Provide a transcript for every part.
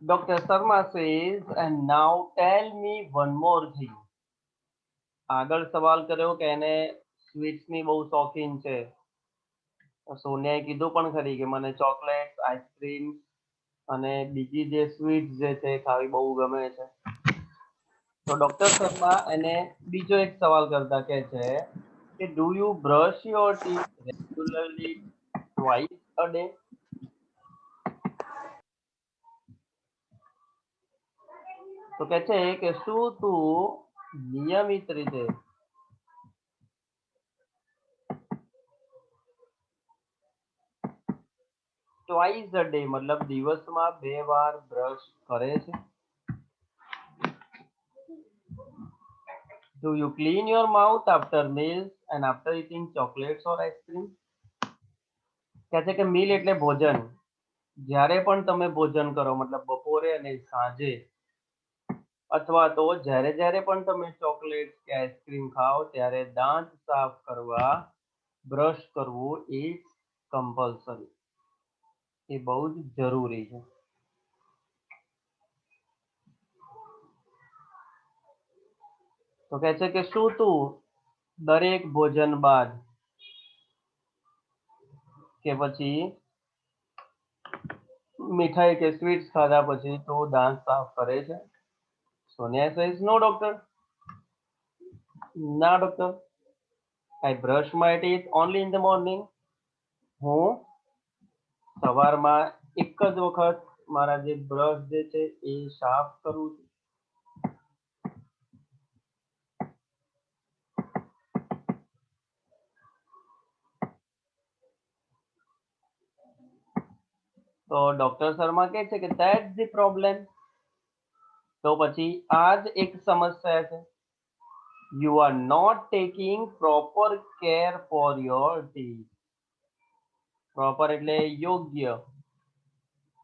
Dr. Sharma says, and now tell me one more thing. આગળ સવાલ કર્યો કે એને સ્વીટ્સની બહુ શોખીન છે. સોનિયાએ કીધું પણ ખરી કે મને ચોકલેટ, આઈસ્ક્રીમ અને બીજી જે સ્વીટ્સ જે છે એ ખાવી બહુ ગમે છે. તો ડોક્ટર શર્મા એને બીજો એક સવાલ કરતા કે છે કે do you brush your teeth regularly twice a day? તો કે છે કે શું તું નિયમિત રીતે ટ્વાઇસ અ ડે મતલબ દિવસમાં 2 વાર બ્રશ કરે છે? Do you clean your mouth after meals and after eating chocolates or ice cream? કહે છે કે મીલ એટલે ભોજન. જ્યારે પણ તમે ભોજન કરો મતલબ બપોરે અને સાંજે અથવા તો જ્યારે જ્યારે પણ તમે ચોકલેટ કે આઈસ્ક્રીમ ખાઓ ત્યારે દાંત સાફ કરવા બ્રશ કરવું ઇઝ કમ્પલસરી. એ બહુ જ જરૂરી છે. તો કહે છે કે શું તું દરેક ભોજન બાદ કે પછી મીઠાઈ કે સ્વીટ્સ ખાધા પછી તું દાંત સાફ કરે છે? Sonia says, no doctor. ના doctor, I brush my teeth only in the morning. હું સવારમાં એક જ વખત મારા જે બ્રશ જે છે એ સાફ કરું છું. તો ડોક્ટર શર્મા કહે છે કે that's the problem. તો પછી આ જ એક સમસ્યા છે. You are not taking proper care for your teeth. Proper એટલે યોગ્ય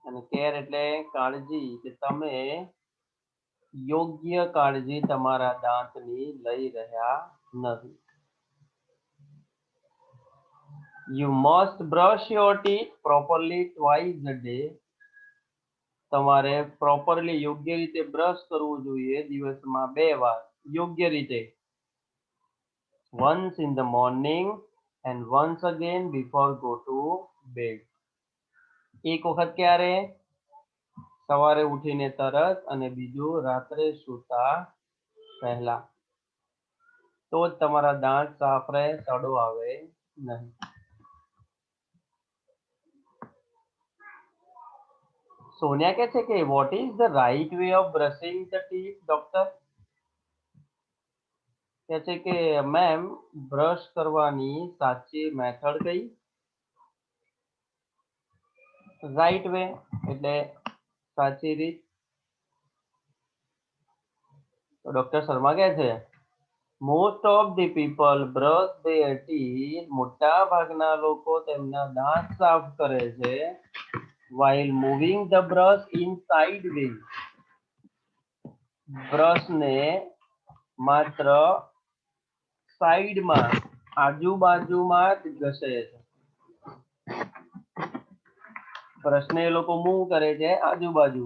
અને કેર એટલે કાળજી, કે તમે યોગ્ય કાળજી તમારા દાંતની લઈ રહ્યા નથી. You must brush your teeth properly twice a day. તમારે પ્રોપરલી યોગ્ય રીતે બ્રશ કરવું જોઈએ દિવસમાં 2 વાર યોગ્ય રીતે. Once in the morning and once again before go to bed. એક વખત ક્યારે? સવારે ઉઠીને તરત અને બીજું રાત્રે સૂતા પહેલા. તો જ તમારા દાંત સાફ રહે, સડો આવે નહીં. સોનિયા કહે છે કે what is the right way of brushing the teeth doctor? કહે છે કે મેમ બ્રશ કરવાની સાચી મેથડ કઈ? રાઈટ વે એટલે સાચી રીત. તો ડોક્ટર શર્મા કહે છે most of the people brush there teeth. મોટા ભાગના લોકો તેમના દાંત સાફ કરે છે while moving the brush in sideways. બ્રશને માત્ર સાઈડમાં આજુબાજુમાં જ ઘસે છે. બ્રશને એ લોકો મૂવ કરે છે આજુબાજુ,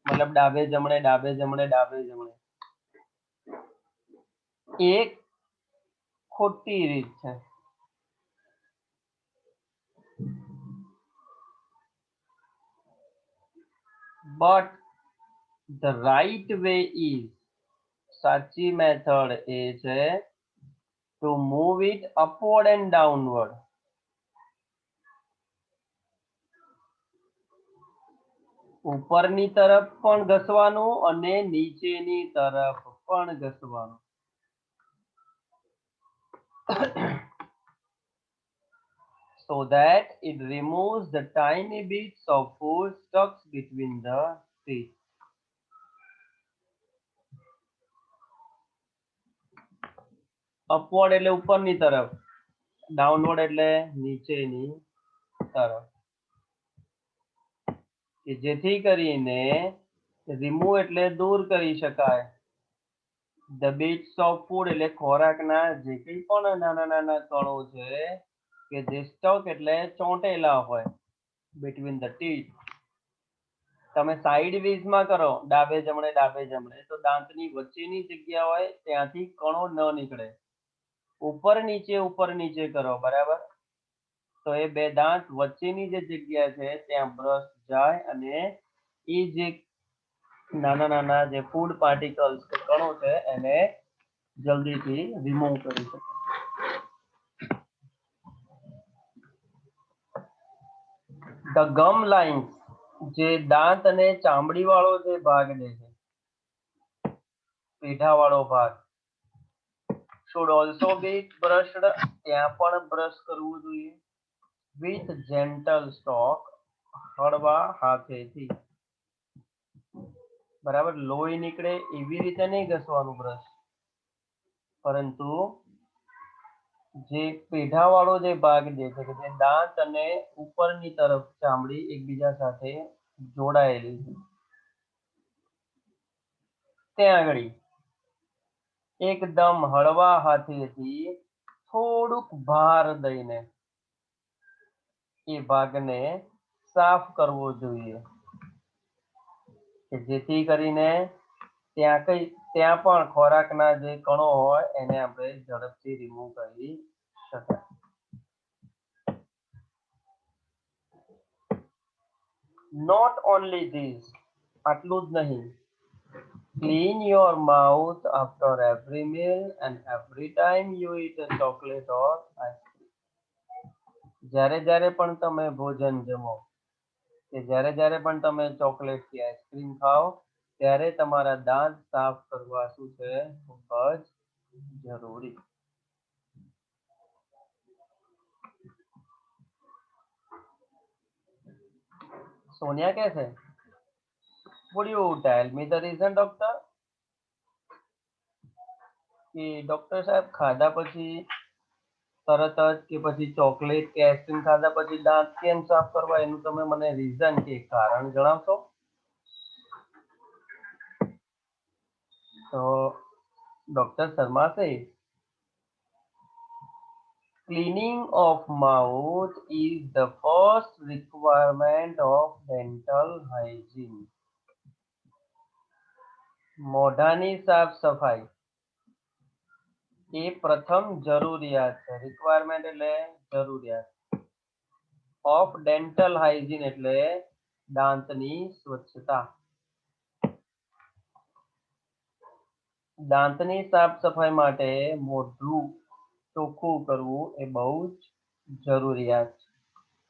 મતલબ ડાબે જમણે ડાબે જમણે ડાબે જમણે. એક ખોટી રીત છે. But the right way is, સાચી મેથડ એ છે to move it upward and downward. ઉપરની તરફ પણ ઘસવાનું અને નીચેની તરફ પણ ઘસવાનું. So that it removes the tiny bits of food stuck between the teeth. Upward એટલે ઉપરની તરફ, ડાઉનવર્ડ એટલે નીચેની તરફ, કે જેથી કરીને રિમૂવ એટલે દૂર કરી શકાય. ધ bits of food એટલે ખોરાકના જે કંઈ પણ નાના નાના કણો છે કે જે સ્ટક એટલે ચોંટેલા હોય between the teeth. તમે સાઇડવેઝ માં કરો, ડાબે જમણે તો દાંતની વચ્ચેની જગ્યા હોય ત્યાંથી કણો ન નીકળે. ઉપર નીચે કરો, બરાબર? તો એ બે દાંત વચ્ચેની જે જગ્યા છે ત્યાં બ્રશ જાય અને એ જે નાના નાના જે ફૂડ પાર્ટિકલ્સ કે કણો છે એને જલ્દીથી રિમૂવ કરી શકે. ધ ગમ લાઇન્સ, જે દાંત અને ચામડી વાળો જે ભાગ જે છે, પેઢા વાળો ભાગ, should also be brushed, ત્યાં પણ બ્રશ કરવું જોઈએ. with gentle stroke, હળવા હાથેથી. બરાબર, લોહી નીકળે એવી રીતે નહીં ઘસવાનું બ્રશ, પરંતુ જે પેઢા વાળો જે ભાગ જે છે કે જે દાંત અને ઉપરની તરફ ચામડી એકબીજા સાથે જોડાયેલી છે ત્યાં આગળ એકદમ હળવા હાથેથી થોડુંક ભાર દઈને એ ભાગને સાફ કરવો જોઈએ, કે જેથી કરીને ત્યાં પણ ખોરાકના જે કણો હોય એને આપણે ઝડપથી રિમૂવ કરી શકાય. નોટ ઓનલી ધીસ, આટલું જ નહીં. Clean your mouth after every meal and every time you eat a chocolate or ice cream. જ્યારે પણ તમે ભોજન જમો કે જ્યારે પણ તમે ચોકલેટ કે આઈસ્ક્રીમ ખાઓ ત્યારે તમારા દાંત સાફ કરવા શું છે ખૂબ જ જરૂરી. સોનિયા કહે છે, would you tell me the reason, doctor? કે ડોક્ટર સાહેબ ખાધા પછી તરત જ કે પછી ચોકલેટ કે આઈસ્ક્રીમ ખાધા પછી દાંત કેમ સાફ કરવા, એનું તમે મને રીઝન કે કારણ જણાવશો? તો doctor Sharma says, cleaning of mouth is the first requirement of dental hygiene. મોઢાની સાફ સફાઈ એ પ્રથમ જરૂરિયાત છે. રિક્વાયરમેન્ટ એટલે જરૂરિયાત. ઓફ ડેન્ટલ હાઇજીન એટલે દાંતની સ્વચ્છતા. દાંતની સાફ સફાઈ માટે મોઢું ચોખ્ખું કરવું એ બહુ જ જરૂરિયાત છે.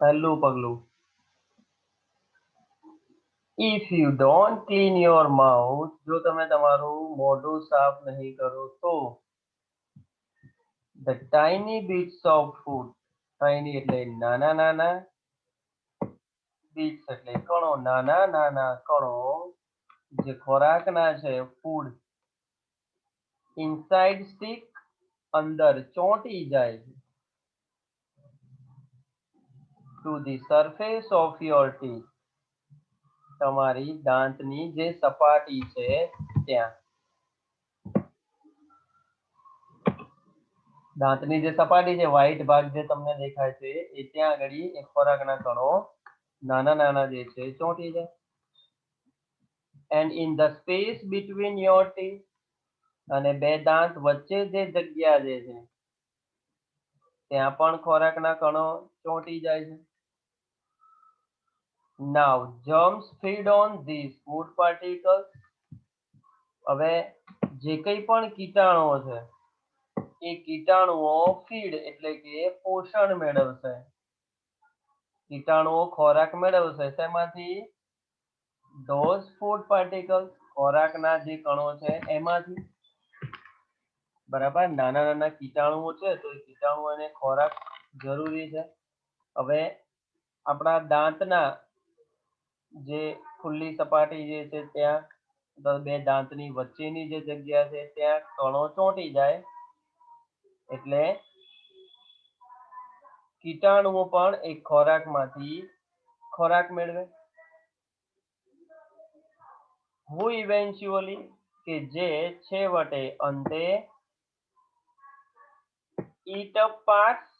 પહેલું પગલું. If you don't clean your mouth, જો તમે તમારું મોઢું સાફ નહીં કરો તો the tiny bits of food, tiny એટલે નાના નાના, bits એટલે કણો, નાના નાના કણો જે ખોરાકના છે ફૂડ, ઇનસાઇડ સ્ટીક અંદર ચોંટી જાય છે, to the surface of your teeth તમારી દાંતની જે સપાટી છે ત્યાં. દાંતની જે સપાટી છે વ્હાઈટ ભાગ જે તમને દેખાય છે એ ત્યાં આગળ એ ખોરાકના કણો નાના નાના જે છે ચોંટી જાય. and in the space between your teeth, અને બે દાંત વચ્ચે જે જગ્યા જે છે ત્યાં પણ ખોરાકના કણો ચોંટી જાય છે. now germs feed on these food particles. હવે જે કંઈ પણ કીટાણુઓ છે એ કીટાણુઓ ફીડ એટલે કે પોષણ મેળવશે. કીટાણુઓ ખોરાક મેળવશે શેમાંથી? those food particles, ખોરાકના જે કણો છે એમાંથી. બરાબર, નાના નાના કીટાણુઓ છે તો એ કીટાણુઓને ખોરાક જરૂરી છે. હવે આપણા દાંતના જે ખુલ્લી સપાટી જે છે ત્યાં બે દાંતની વચ્ચેની જે જગ્યા છે ત્યાં કણો ચોંટી જાય એટલે કીટાણુઓ પણ એક ખોરાકમાંથી ખોરાક મેળવે. who eventually, કે જે છેવટે અંતે eat up parts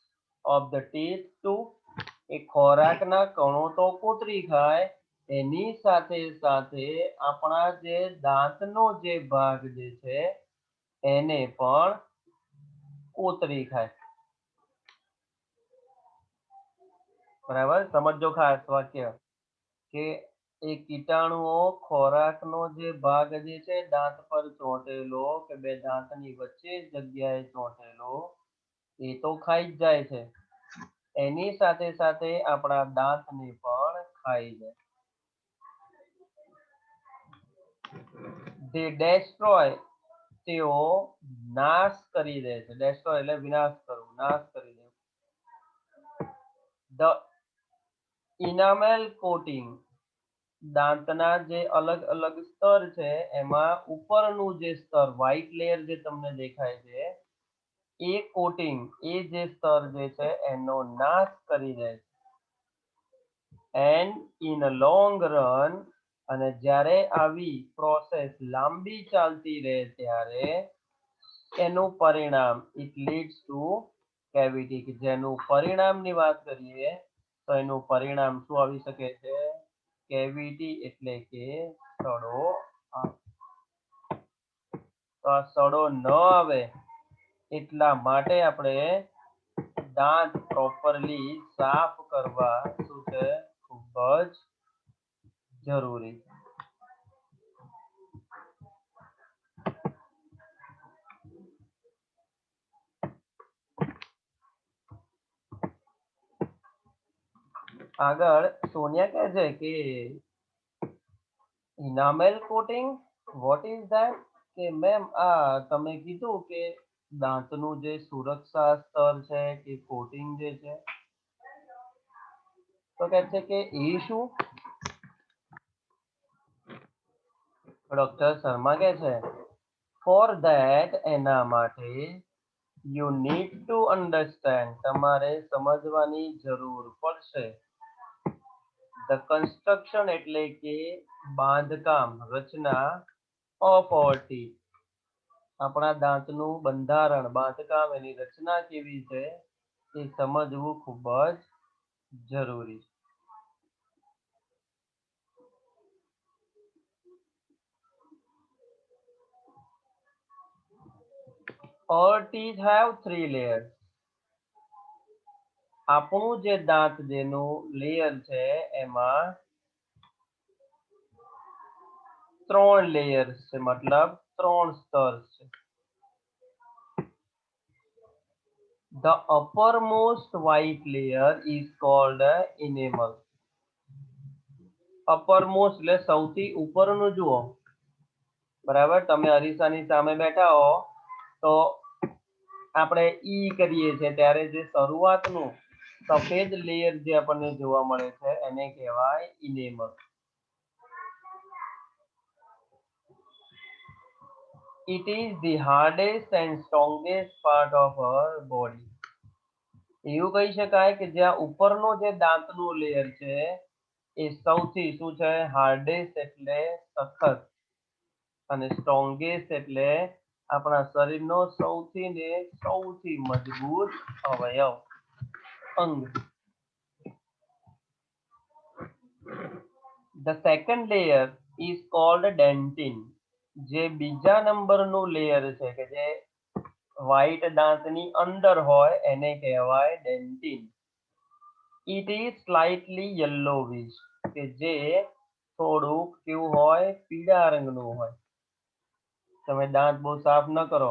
of the teeth too, એ ખોરાકના કણો તો કોતરી ખાય એની સાથે સાથે આપણા જે દાંતનો જે ભાગ જે છે એને પણ કોતરી ખાય. બરાબર, સમજો ખાસ વાક્ય કે એ કીટાણુઓ ખોરાકનો જે ભાગ જે છે દાંત પર ચોંટેલો કે બે દાંતની વચ્ચે જગ્યાએ ચોંટેલો એ તો ખાઈ જ જાય છે, એની સાથે સાથે આપણા દાંતને પણ ખાઈ જાય. they destroy, તેઓ નાશ કરી દે છે. destroy એટલે વિનાશ કરવું, નાશ કરી દેવું. the enamel coating, દાંતના જે અલગ અલગ સ્તર છે એમાં ઉપરનું જે સ્તર વ્હાઈટ લેયર જે તમને દેખાય છે એ કોટિંગ, એ જે સ્તર જે છે એનો નાશ કરી દે છે. And in a long run, અને જ્યારે આવી પ્રોસેસ લાંબી ચાલતી રહે ત્યારે એનું પરિણામ ઇટ લીડ્સ ટુ કેવિટી, કે જેનું પરિણામની વાત કરીએ તો એનું પરિણામ શું આવી શકે છે? કેવિટી, એટલે કે સડો. તો આ સડો ન આવે એટલા માટે આપણે દાંત પ્રોપરલી સાફ કરવા શું છે? ખૂબ જ જરૂરી. આગળ સોનિયા કહે છે કે ઇનામેલ કોટિંગ, વોટ ઇઝ ધેટ? કે મેમ આ તમે કીધું કે દાંતનું જે સુરક્ષા સ્તર છે કે કોટિંગ જે છે, તો કહે છે કે એ શું? ડોક્ટર શર્મા કહે છે ફોર ધેટ, એના માટે યુ નીડ ટુ અન્ડરસ્ટેન્ડ, તમારે સમજવાની જરૂર પડશે. ધ કન્સ્ટ્રક્શન, એટલે કે બાંધકામ, રચના ઓફ અવર ટીથ, આપણા દાંતનું બંધારણ, બાંધકામ, એની રચના કેવી છે એ સમજવું ખૂબ જ જરૂરી છે. Our teeth have 3 layers. આપણું જે દાંત જેનું લેયર છે એમાં 3 લેયર્સ છે, મતલબ 3 સ્તર છે. The uppermost white layer is called enamel. uppermost એટલે સૌથી ઉપરનું જુઓ, બરાબર. તમે અરીસાની સામે બેઠા હો તો આપણે ઈ કરીએ છીએ ત્યારે જે શરૂઆતનું સફેદ લેયર જે આપણને જોવા મળે છે એને કહેવાય enamel. It is the hardest and strongest part of our body. એવું કહી શકાય કે જ્યાં ઉપરનો જે દાંતનું લેયર છે એ સૌથી શું છે? હાર્ડેસ્ટ એટલે સખત, અને સ્ટ્રોંગેસ્ટ એટલે આપણા શરીરનો સૌથી ને સૌથી મજબૂત અવયવ, અંગ. The second layer is called dentin. જે બીજા નંબરનું લેયર છે કે જે વ્હાઈટ દાંતની અંદર હોય એને કહેવાય dentine. It is slightly yellowish, કે જે થોડુંક કેવું હોય? પીળા રંગનું હોય. તમે દાંત બહુ સાફ ન કરો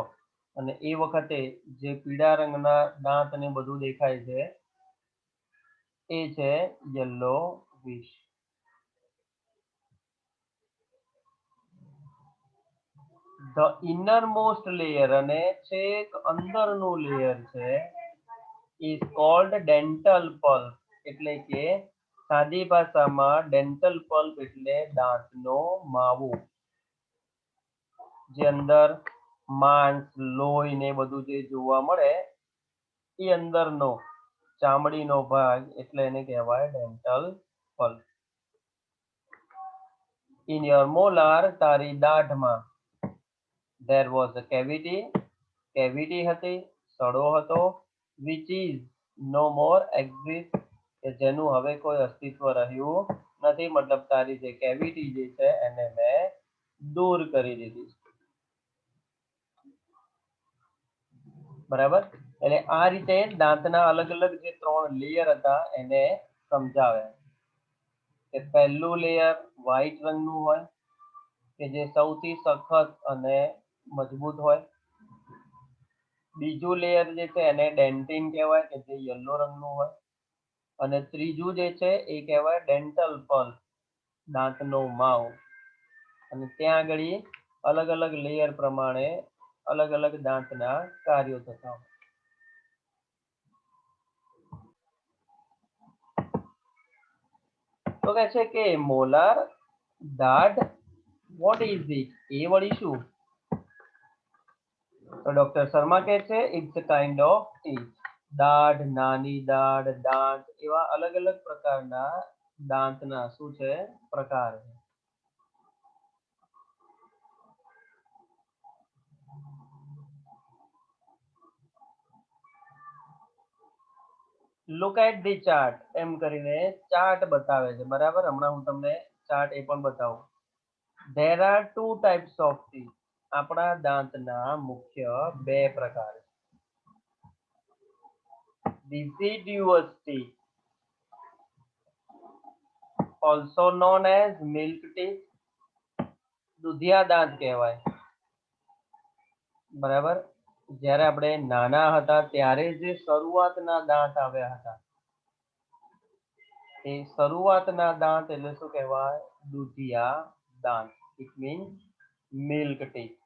અને એ વખતે જે પીળા રંગના દાંત ને બધું દેખાય છે એ છે yellowish. The innermost layer, અને છેક અંદરનું લેયર છે, is called dental pulp, એટલે કે સાદી ભાષામાં dental pulp એટલે દાંતનો માવો. જે અંદર માંસ, લોહી ને બધું જે જોવા મળે એ અંદરનો ચામડીનો ભાગ, એટલે એને કહેવાય dental pulp. In your molar, તારી દાઢમાં there was a cavity, cavity હતી, સડો હતો, which is no more exist, કે જેનું હવે કોઈ અસ્તિત્વ રહ્યું નથી, મતલબ તારી જે કેવિટી જે છે એને મેં દૂર કરી દીધી. બરાબર, એટલે આ રીતે દાંતના અલગ અલગ જે 3 લેયર હતા એને સમજાવ્યા. કે પહેલું લેયર વ્હાઈટ રંગનું હોય કે જે સૌથી સખત અને મજબૂત હોય. બીજું લેયર જે છે એને ડેન્ટિન કહેવાય કે જે યલો રંગનું હોય. અને ત્રીજું જે છે એ કહેવાય ડેન્ટલ પલ્પ, દાંતનો માવ. અને ત્યાં આગળ અલગ અલગ લેયર પ્રમાણે અલગ અલગ દાંતના કાર્યો થતા હોય. તો કહે છે કે મોલાર દાઢ વોટ ઇઝ ઇટ, એ વળી શું? તો ડોક્ટર શર્મા કહે છે it's a kind of teeth. દાઢ, નાની દાઢ, દાંત એવા અલગ અલગ પ્રકારના દાંતના શું છે પ્રકાર છે. લુક એટ ધી ચાર્ટ એમ કરીને ચાર્ટ બતાવે છે. બરાબર, હમણાં હું તમને ચાર્ટ એ પણ બતાવું. There are 2 types of teeth. આપણા દાંતના મુખ્ય 2 પ્રકાર છે. deciduous teeth, also known as milk teeth, દૂધિયા દાંત કહેવાય. બરાબર, જ્યારે આપણે નાના હતા ત્યારે જે શરૂઆતના દાંત આવ્યા હતા એ શરૂઆતના દાંત એટલે શું કહેવાય? દૂધિયા દાંત. It means milk teeth.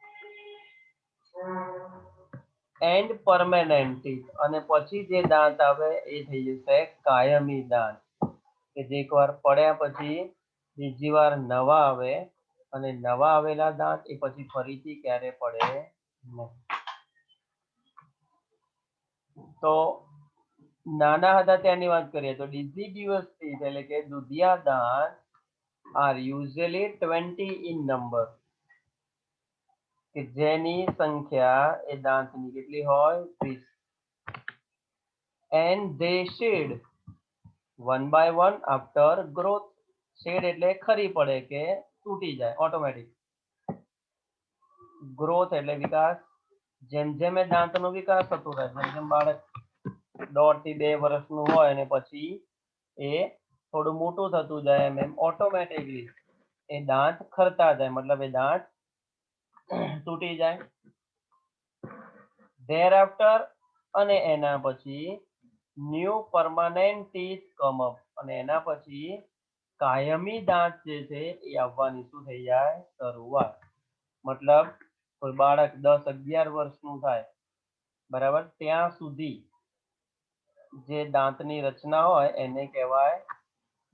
And permanent teeth, અને પછી જે દાંત આવે એ થઈ જશે કાયમી દાંત, કે જે એકવાર પડ્યા પછી બીજી વાર નવા આવે, અને નવા આવેલા દાંત એ પછી ફરીથી ક્યારે પડે નહીં. તો નાના હતા ત્યાંની વાત કરીએ તો deciduous teeth એટલે કે દૂધિયા દાંત are usually 20 in number, કે જેની સંખ્યા એ દાંતની કેટલી હોય? 30. and they shed one by one after growth. shed એટલે ખરી પડે કે તૂટી જાય ઓટોમેટિક. ગ્રોથ એટલે વિકાસ. જેમ જેમ એ દાંતનો વિકાસ થતો રહે, જેમ જેમ બાળક 1.5 થી 2 વર્ષનું હોય અને પછી એ થોડું મોટું થતું જાય એમ એમ ઓટોમેટિકલી એ દાંત ખરતા જાય, મતલબ એ દાંત તૂટી જાય. thereafter, અને એના પછી new permanent teeth come up, અને એના પછી કાયમી દાંત જે છે એ આવવાની શું થઈ જાય? શરૂઆત. મતલબ કોઈ બાળક 10-11 વર્ષનું થાય, બરાબર, ત્યાં સુધી જે દાંતની રચના હોય એને કહેવાય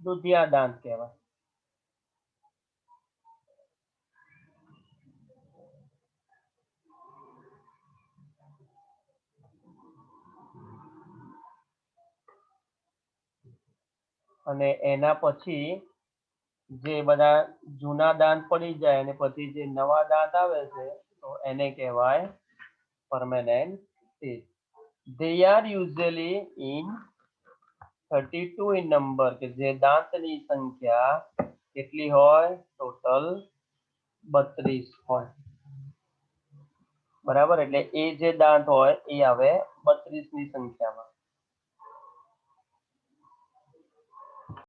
દૂધિયા દાંત કહેવાય. અને એના પછી જે બધા જૂના દાંત પડી જાય અને પછી જે નવા દાંત આવે છે તો એને કહેવાય permanent teeth. They are usually in 32 in number, કે જે દાંતની સંખ્યા કેટલી હોય? ટોટલ 32 હોય. બરાબર, એટલે એ જે દાંત હોય એ આવે 32 ની સંખ્યામાં.